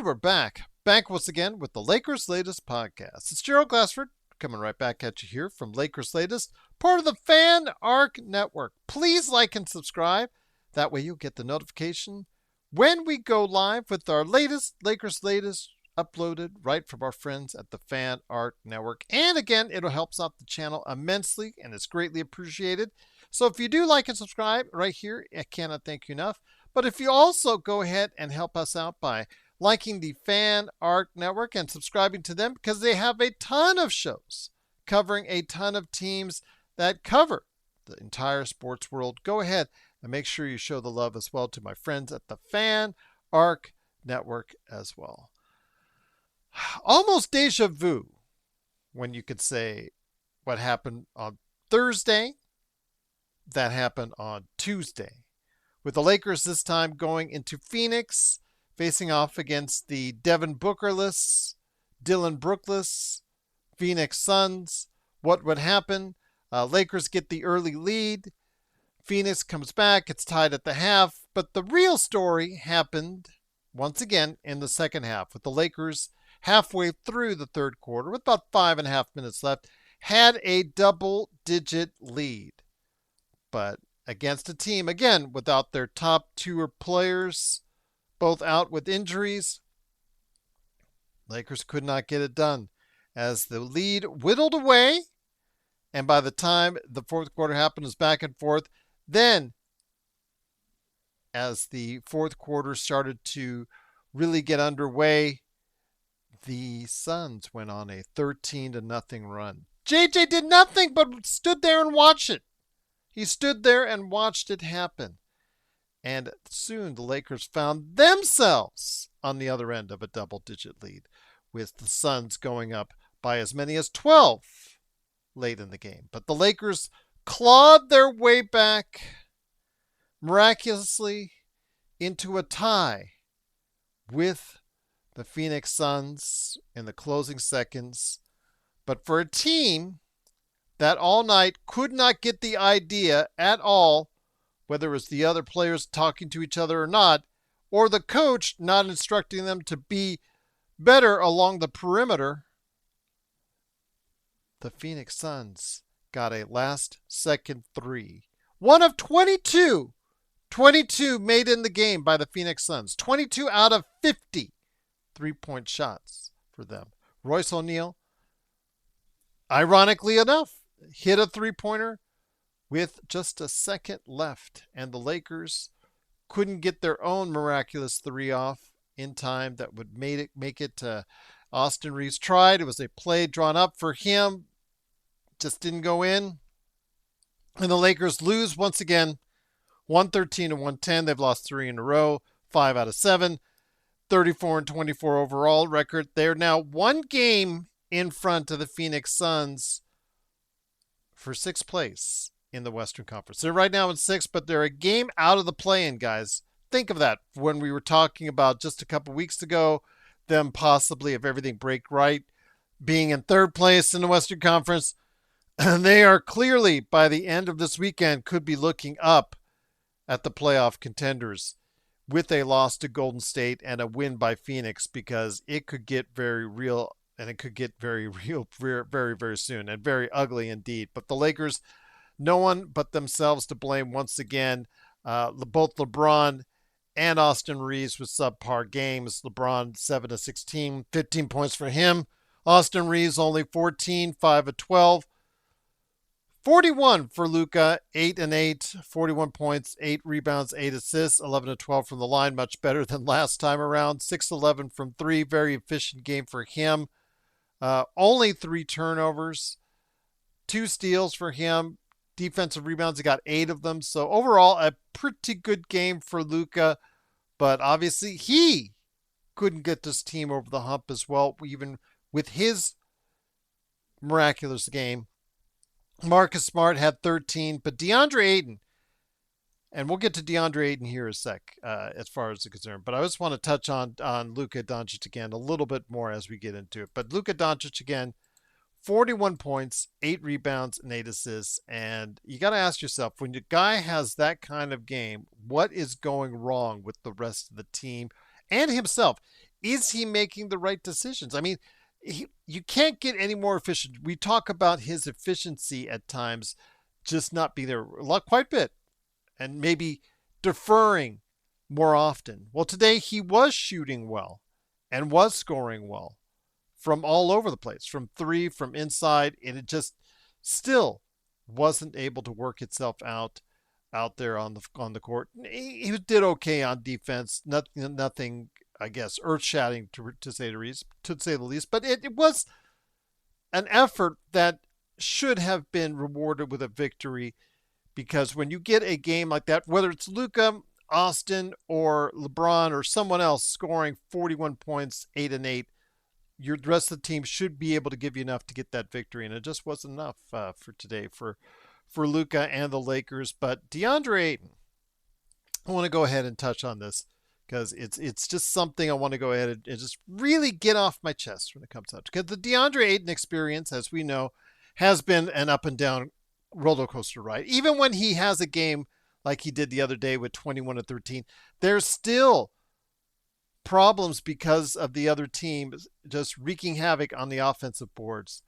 And we're back. Back once again with the Lakers' latest podcast. It's Gerald Glassford coming right back at you here from Lakers' latest, part of the Fan Arc Network. Please like and subscribe. That way you'll get the notification when we go live with our latest Lakers' latest uploaded right from our friends at the Fan Arc Network. And again, it'll help out the channel immensely and it's greatly appreciated. So if you do like and subscribe right here, I cannot thank you enough. But if you also go ahead and help us out by liking the Fan Arc Network and subscribing to them because they have a ton of shows covering a ton of teams that cover the entire sports world. Go ahead and make sure you show the love as well to my friends at the Fan Arc Network as well. Almost deja vu when you could say what happened on Thursday, that happened on Tuesday. With the Lakers this time going into Phoenix, facing off against the Devin Bookerless, Dylan Brookless, Phoenix Suns. What would happen? Lakers get the early lead. Phoenix comes back. It's tied at the half. But the real story happened once again in the second half with the Lakers halfway through the third quarter with about 5.5 minutes left, had a double-digit lead. But against a team, again, without their top two players, both out with injuries, Lakers could not get it done as the lead whittled away. And by the time the fourth quarter happened, it was back and forth. Then, as the fourth quarter started to really get underway, the Suns went on a 13-0 run. JJ did nothing but stood there and watched it. He stood there and watched it happen. And soon the Lakers found themselves on the other end of a double-digit lead, with the Suns going up by as many as 12 late in the game. But the Lakers clawed their way back miraculously into a tie with the Phoenix Suns in the closing seconds. But for a team that all night could not get the idea at all, whether it was the other players talking to each other or not, or the coach not instructing them to be better along the perimeter, the Phoenix Suns got a last-second three. One of 22 made in the game by the Phoenix Suns. 22 out of 50 three-point shots for them. Royce O'Neal, ironically enough, hit a three-pointer with just a second left, and the Lakers couldn't get their own miraculous three off in time that would make it to Austin Reeves tried. It was a play drawn up for him, just didn't go in. And the Lakers lose once again, 113-110. They've lost 3 in a row, 5 out of 7, 34-24 overall record. They're now one game in front of the Phoenix Suns for sixth place in the Western Conference. They're right now in sixth, but they're a game out of the play-in, guys. Think of that when we were talking about just a couple weeks ago, them possibly, if everything break right, being in third place in the Western Conference. And they are clearly, by the end of this weekend, could be looking up at the playoff contenders with a loss to Golden State and a win by Phoenix, because it could get very real, and it could get very real very, very, very soon, and very ugly indeed. But the Lakers, no one but themselves to blame once again. Both LeBron and Austin Reeves with subpar games. LeBron 7 of 16, 15 points for him. Austin Reeves only 14, 5 of 12. 41 for Luka, 8 and 8, 41 points, 8 rebounds, 8 assists, 11 of 12 from the line, much better than last time around. 6-11 from 3, very efficient game for him. Only 3 turnovers, 2 steals for him. Defensive rebounds, he got 8 of them. So overall, a pretty good game for Luka, but obviously he couldn't get this team over the hump as well, even with his miraculous game. Marcus Smart had 13, but DeAndre Ayton, and we'll get to DeAndre Ayton here in a sec as far as it's concerned, but I just want to touch on Luka Doncic again a little bit more as we get into it. But Luka Doncic again, 41 points, 8 rebounds, and 8 assists. And you got to ask yourself, when your guy has that kind of game, what is going wrong with the rest of the team and himself? is he making the right decisions? I mean, you can't get any more efficient. We talk about his efficiency at times just not being there a lot, quite a bit, and maybe deferring more often. Well, today he was shooting well and was scoring well from all over the place, from three, from inside, and it just still wasn't able to work itself out there on the court. He did okay on defense. Nothing, I guess, earth-shattering to say the least. But it was an effort that should have been rewarded with a victory, because when you get a game like that, whether it's Luka, Austin, or LeBron, or someone else scoring 41 points, 8 and 8, the rest of the team should be able to give you enough to get that victory, and it just wasn't enough for today for Luka and the Lakers. But DeAndre Ayton, I want to go ahead and touch on this because it's just something I want to go ahead and just really get off my chest when it comes out. Because the DeAndre Ayton experience, as we know, has been an up and down roller coaster ride. Even when he has a game like he did the other day with 21 and 13, there's still problems because of the other team just wreaking havoc on the offensive boards.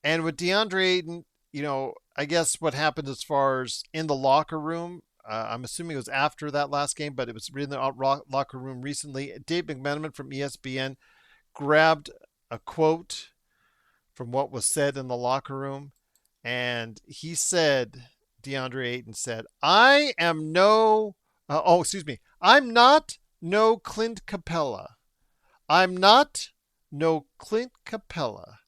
And with DeAndre Ayton, I guess what happened as far as in the locker room, I'm assuming it was after that last game, but it was in the locker room recently. Dave McMenamin from ESPN grabbed a quote from what was said in the locker room, and he said, DeAndre Ayton said, I'm not no Clint Capella. I'm not no Clint Capella.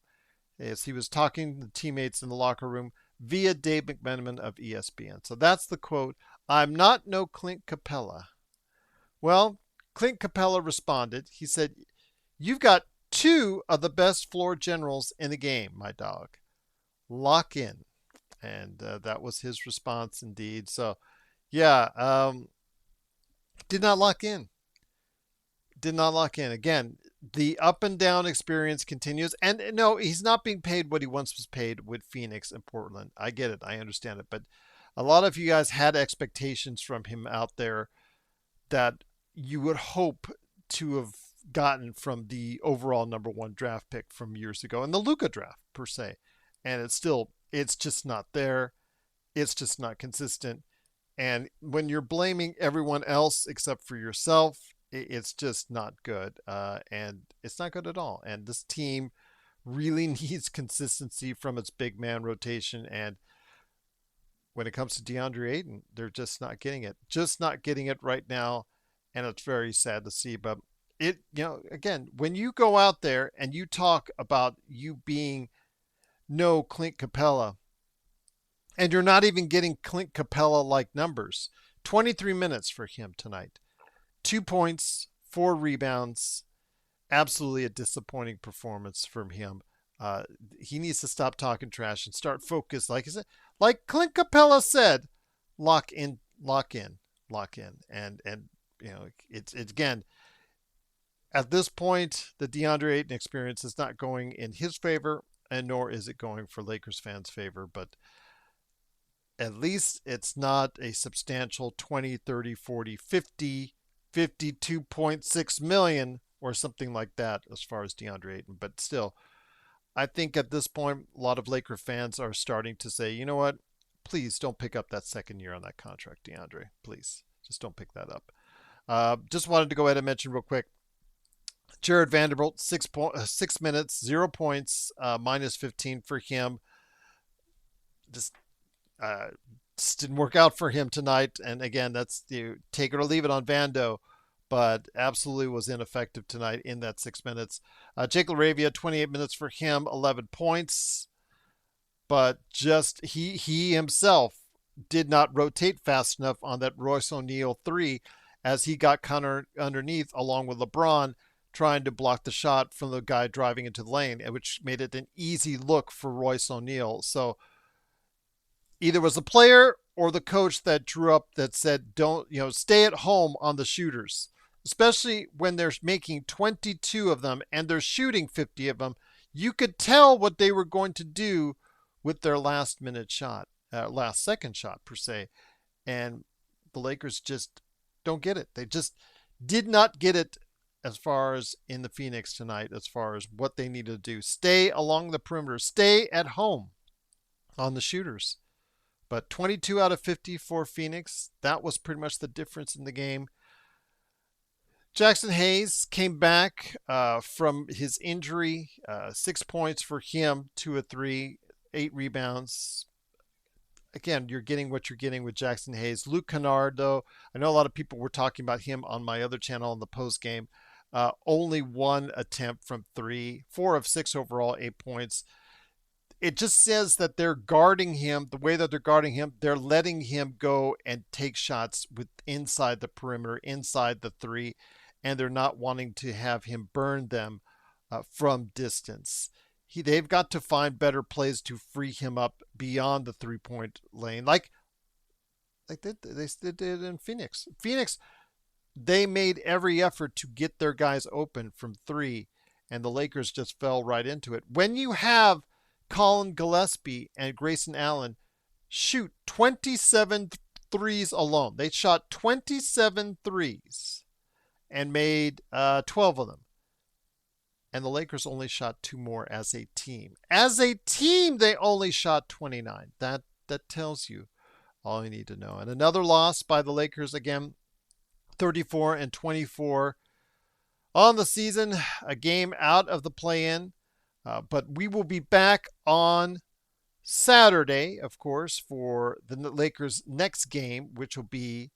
As he was talking to teammates in the locker room via Dave McMenamin of ESPN. So that's the quote. I'm not no Clint Capella. Well, Clint Capella responded. He said, you've got two of the best floor generals in the game, my dog. Lock in. And that was his response indeed. So, yeah, did not lock in. Did not lock in. Again, the up and down experience continues. And no, he's not being paid what he once was paid with Phoenix and Portland. I get it. I understand it. But a lot of you guys had expectations from him out there that you would hope to have gotten from the overall number one draft pick from years ago and the Luka draft per se. And it's just not there. It's just not consistent. And when you're blaming everyone else except for yourself, it's just not good. And it's not good at all. And this team really needs consistency from its big man rotation. And when it comes to DeAndre Ayton, they're just not getting it. Just not getting it right now. And it's very sad to see. But again, when you go out there and you talk about you being no Clint Capella, and you're not even getting Clint Capella like numbers, 23 minutes for him tonight. 2 points, 4 rebounds. Absolutely a disappointing performance from him. He needs to stop talking trash and start focus. Like I said, like Clint Capella said, lock in. And it's again, at this point, the DeAndre Ayton experience is not going in his favor, and nor is it going for Lakers fans' favor. But at least it's not a substantial 20, 30, 40, 50, 52.6 million or something like that as far as DeAndre Ayton. But still, I think at this point, a lot of Laker fans are starting to say, you know what? Please don't pick up that second year on that contract, DeAndre. Please, just don't pick that up. Just wanted to go ahead and mention real quick. Jared Vanderbilt, 6 minutes, 0 points, minus 15 for him. Just didn't work out for him tonight. And again, that's take it or leave it on Vando, but absolutely was ineffective tonight in that 6 minutes. Jake LaRavia, 28 minutes for him, 11 points. But just he himself did not rotate fast enough on that Royce O'Neal 3 as he got underneath along with LeBron trying to block the shot from the guy driving into the lane, which made it an easy look for Royce O'Neal. So either was the player or the coach that drew up that said, don't, stay at home on the shooters, especially when they're making 22 of them and they're shooting 50 of them. You could tell what they were going to do with their last second shot per se. And the Lakers just don't get it. They just did not get it as far as in the Phoenix tonight, as far as what they need to do. Stay along the perimeter, stay at home on the shooters. But 22 out of 50 for Phoenix, that was pretty much the difference in the game. Jackson Hayes came back from his injury. 6 points for him, 2 of 3, 8 rebounds. Again, you're getting what you're getting with Jackson Hayes. Luke Kennard, though, I know a lot of people were talking about him on my other channel in the post game. Only 1 attempt from 3, 4 of 6 overall, 8 points. It just says that they're guarding him the way that they're guarding him. They're letting him go and take shots with inside the perimeter, inside the 3, and they're not wanting to have him burn them from distance. They've got to find better plays to free him up beyond the 3-point lane, like they did in Phoenix. Phoenix, they made every effort to get their guys open from 3, and the Lakers just fell right into it. When you have Colin Gillespie and Grayson Allen shoot 27 threes alone, they shot 27 threes and made 12 of them. And the Lakers only shot 2 more as a team. As a team, they only shot 29. That tells you all you need to know. And another loss by the Lakers again, 34-24 on the season, a game out of the play-in. But we will be back on Saturday, of course, for the Lakers' next game, which will be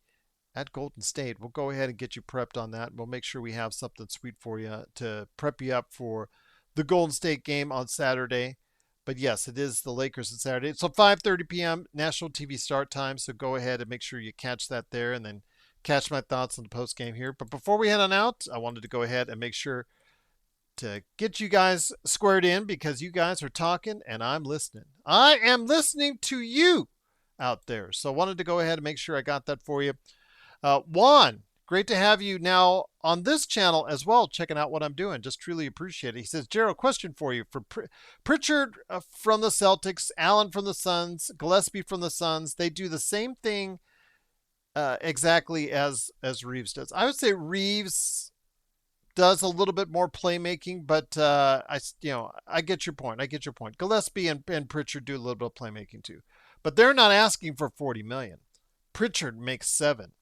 at Golden State. We'll go ahead and get you prepped on that. We'll make sure we have something sweet for you to prep you up for the Golden State game on Saturday. But yes, it is the Lakers on Saturday. So 5:30 p.m. national TV start time. So go ahead and make sure you catch that there and then catch my thoughts on the post game here. But before we head on out, I wanted to go ahead and make sure to get you guys squared in because you guys are talking and I'm listening. I am listening to you out there. So I wanted to go ahead and make sure I got that for you. Juan, great to have you now on this channel as well, checking out what I'm doing. Just truly appreciate it. He says, Gerald, question for you. For Pritchard from the Celtics, Allen from the Suns, Gillespie from the Suns, they do the same thing exactly as Reeves does. I would say Reeves does a little bit more playmaking, but I get your point. I get your point. Gillespie and Pritchard do a little bit of playmaking too, but they're not asking for 40 million. Pritchard makes 7.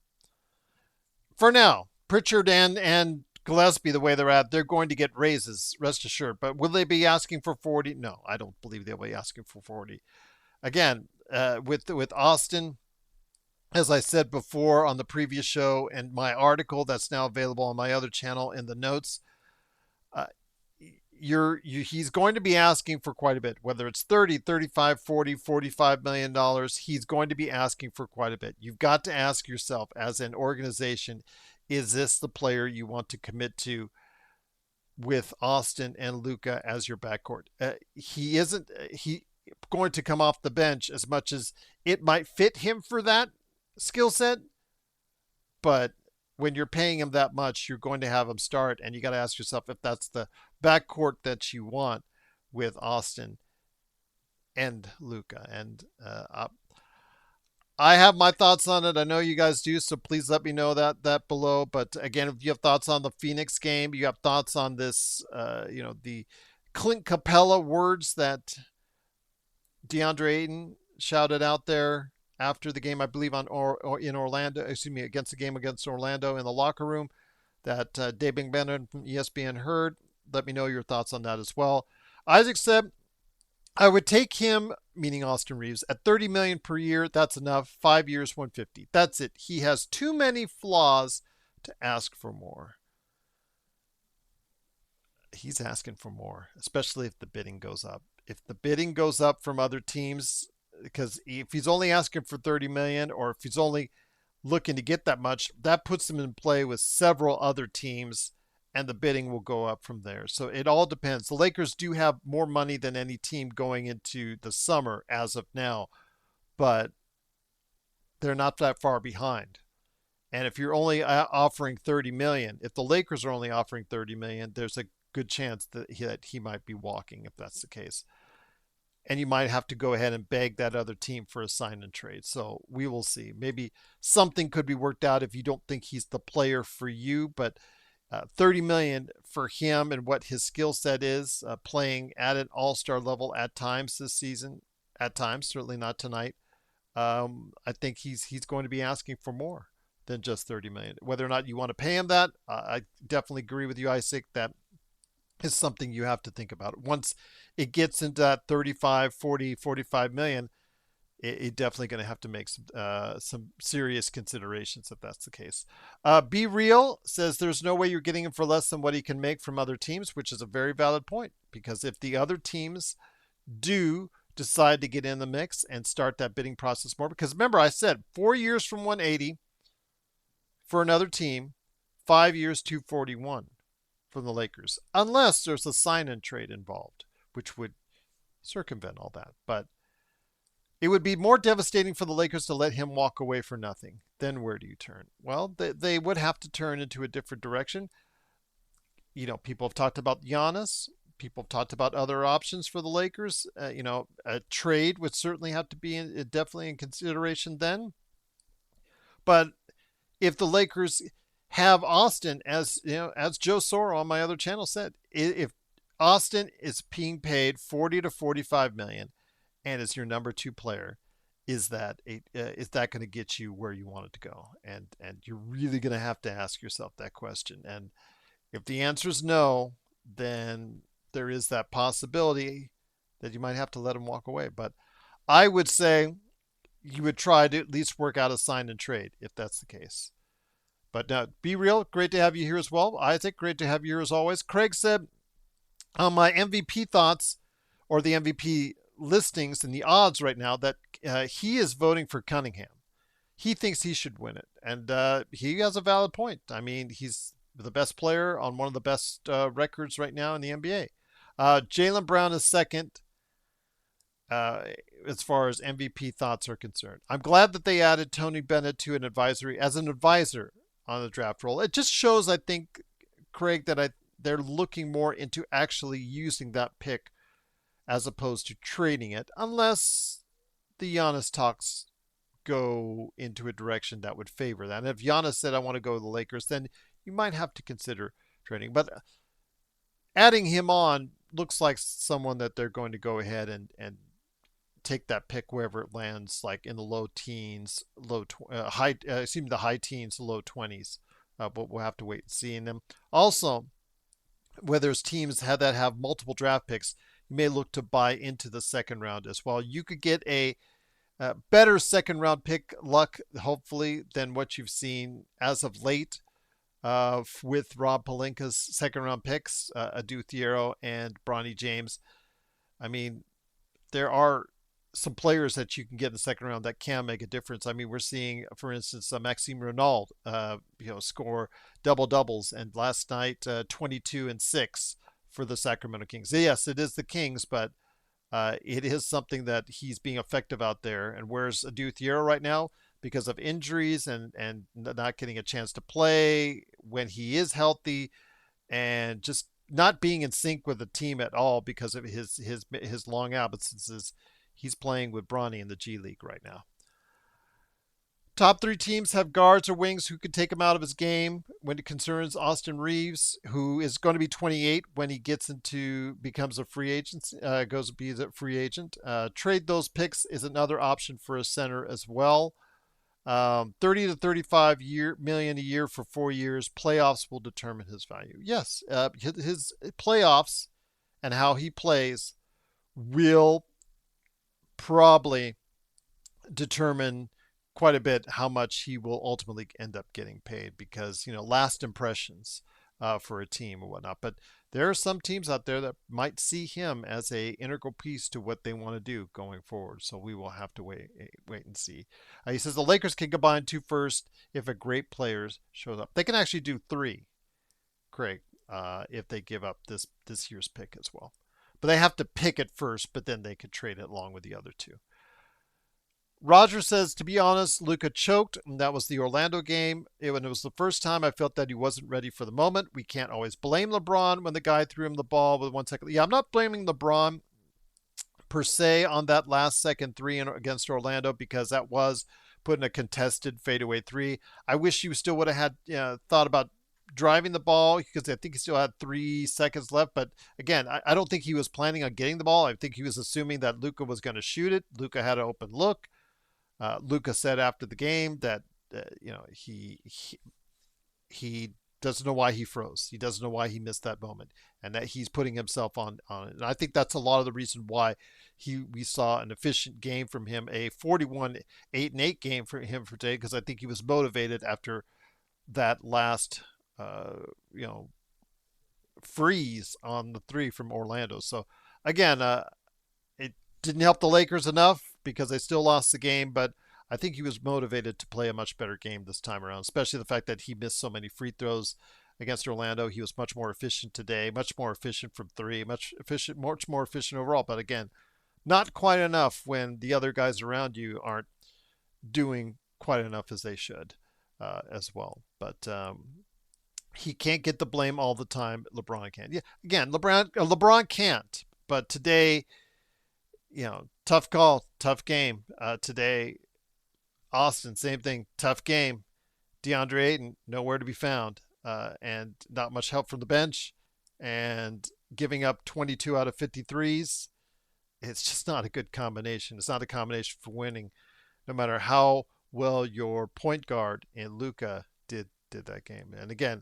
For now, Pritchard and Gillespie, the way they're at, they're going to get raises, rest assured. But will they be asking for 40? No, I don't believe they'll be asking for 40. Again, with Austin, as I said before on the previous show and my article that's now available on my other channel in the notes, he's going to be asking for quite a bit, whether it's 30, 35, 40, 45 million dollars. He's going to be asking for quite a bit. You've got to ask yourself as an organization, is this the player you want to commit to with Austin and Luka as your backcourt? He isn't going to come off the bench as much as it might fit him for that skill set, but when you're paying him that much, you're going to have him start, and you got to ask yourself if that's the backcourt that you want with Austin and Luka. And I have my thoughts on it. I know you guys do, so please let me know that below. But again, if you have thoughts on the Phoenix game, you have thoughts on this, the Clint Capella words that DeAndre Ayton shouted out there after the game, I believe or in Orlando, against the game against Orlando in the locker room, that Dave Bennett from ESPN heard. Let me know your thoughts on that as well. Isaac said, I would take him, meaning Austin Reeves, at $30 million per year. That's enough. 5 years, 150. That's it. He has too many flaws to ask for more. He's asking for more, especially if the bidding goes up. If the bidding goes up from other teams, because if he's only asking for 30 million, or if he's only looking to get that much, that puts him in play with several other teams, and the bidding will go up from there. So it all depends. The Lakers do have more money than any team going into the summer as of now, but they're not that far behind. And if you're only offering 30 million, if the Lakers are only offering 30 million, there's a good chance that he might be walking if that's the case. And you might have to go ahead and beg that other team for a sign and trade. So we will see. Maybe something could be worked out if you don't think he's the player for you. But 30 million for him and what his skill set is, playing at an all-star level at times this season, at times, certainly not tonight. I think he's going to be asking for more than just 30 million. Whether or not you want to pay him that, I definitely agree with you, Isaac. That is something you have to think about. Once it gets into that 35, 40, 45 million, it definitely going to have to make some serious considerations if that's the case. Be Real says there's no way you're getting him for less than what he can make from other teams, which is a very valid point, because if the other teams do decide to get in the mix and start that bidding process more, because remember I said 4 years from 180 for another team, 5 years 241 from the Lakers, unless there's a sign and trade involved, which would circumvent all that. But it would be more devastating for the Lakers to let him walk away for nothing. Then where do you turn? Well, they would have to turn into a different direction. People have talked about Giannis. People have talked about other options for the Lakers. A trade would certainly have to be definitely in consideration then. But if the Lakers have Austin, as Joe Soro on my other channel said, if Austin is being paid 40 to 45 million and is your number two player, is that going to get you where you want it to go? And you're really going to have to ask yourself that question. And if the answer is no, then there is that possibility that you might have to let him walk away. But I would say you would try to at least work out a sign and trade if that's the case. But Be Real, great to have you here as well. Isaac, great to have you here as always. Craig said, on my MVP thoughts, or the MVP listings and the odds right now, that he is voting for Cunningham. He thinks he should win it. And he has a valid point. I mean, he's the best player on one of the best records right now in the NBA. Jaylen Brown is second as far as MVP thoughts are concerned. I'm glad that they added Tony Bennett to an advisory as an advisor on the draft roll. It just shows, I think, Craig, that they're looking more into actually using that pick as opposed to trading it, unless the Giannis talks go into a direction that would favor that. And if Giannis said, I want to go to the Lakers, then you might have to consider trading. But adding him on looks like someone that they're going to go ahead and take that pick wherever it lands, like in the low teens, the high teens, low 20s. But we'll have to wait and see. And then also, where there's teams that have multiple draft picks, you may look to buy into the second round as well. You could get a better second round pick luck, hopefully, than what you've seen as of late with Rob Pelinka's second round picks, Adu Thiero and Bronny James. I mean, there are some players that you can get in the second round that can make a difference. I mean, we're seeing, for instance, Maxime Renaud, score double doubles, and last night 22 and 6 for the Sacramento Kings. Yes, it is the Kings, but it is something that he's being effective out there. And where's Adu Thiero right now? Because of injuries and not getting a chance to play when he is healthy, and just not being in sync with the team at all because of his long absences. He's playing with Bronny in the G League right now. Top three teams have guards or wings who could take him out of his game when it concerns Austin Reeves, who is going to be 28 when he becomes a free agent, goes to be a free agent. Trade those picks is another option for a center as well. 30 to 35 million a year for 4 years. Playoffs will determine his value. Yes, his playoffs and how he plays will probably determine quite a bit how much he will ultimately end up getting paid, because last impressions for a team or whatnot. But there are some teams out there that might see him as a integral piece to what they want to do going forward. So we will have to wait and see. He says the Lakers can combine 2 firsts if a great player shows up. They can actually do 3, Craig, if they give up this year's pick as well. But they have to pick it first, but then they could trade it along with the other 2. Roger says, to be honest, Luka choked, and that was the Orlando game. It was the first time I felt that he wasn't ready for the moment. We can't always blame LeBron when the guy threw him the ball with 1 second. Yeah, I'm not blaming LeBron per se on that last second 3 against Orlando, because that was put in a contested fadeaway 3. I wish you still would have had thought about driving the ball because I think he still had 3 seconds left. But again, I don't think he was planning on getting the ball. I think he was assuming that Luka was going to shoot it. Luka had an open look. Luka said after the game that he doesn't know why he froze. He doesn't know why he missed that moment, and that he's putting himself on it. And I think that's a lot of the reason why we saw an efficient game from him, a 41-8-8 game for him for today, because I think he was motivated after that last uh, you know freeze on the three from Orlando. So again, it didn't help the Lakers enough because they still lost the game, but I think he was motivated to play a much better game this time around, especially the fact that he missed so many free throws against Orlando. He was much more efficient today, much more efficient from three, much more efficient overall. But again, not quite enough when the other guys around you aren't doing quite enough as they should as well. But he can't get the blame all the time. LeBron can. Yeah, again, LeBron can't. But today, tough call, tough game. Today, Austin, same thing, tough game. DeAndre Ayton, nowhere to be found, and not much help from the bench, and giving up 22 out of 53s. It's just not a good combination. It's not a combination for winning, no matter how well your point guard in Luka did that game. And again,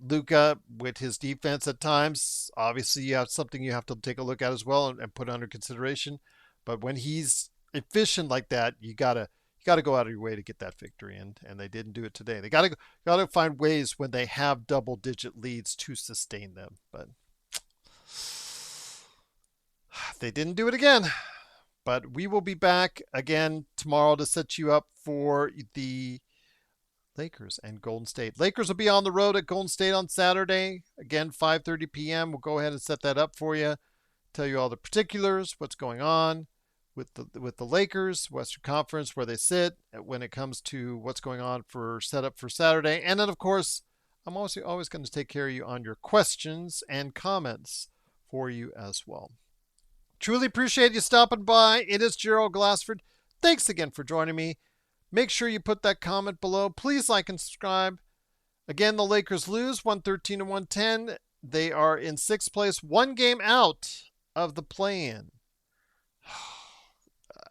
Luka with his defense at times, obviously you have something you have to take a look at as well and put under consideration. But when he's efficient like that, you gotta go out of your way to get that victory, and they didn't do it today. They gotta find ways when they have double digit leads to sustain them, but they didn't do it again. But we will be back again tomorrow to set you up for the Lakers and Golden State. Lakers will be on the road at Golden State on Saturday. Again, 5:30 p.m. We'll go ahead and set that up for you. Tell you all the particulars, what's going on with the Lakers, Western Conference, where they sit when it comes to what's going on for setup for Saturday. And then, of course, I'm also always going to take care of you on your questions and comments for you as well. Truly appreciate you stopping by. It is Gerald Glassford. Thanks again for joining me. Make sure you put that comment below. Please like and subscribe. Again, the Lakers lose 113 to 110. They are in sixth place, one game out of the play-in.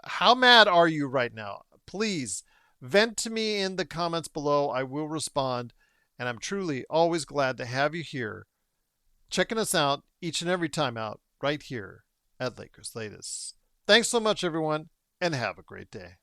How mad are you right now? Please vent to me in the comments below. I will respond. And I'm truly always glad to have you here, checking us out each and every time out right here at Lakers Latest. Thanks so much, everyone, and have a great day.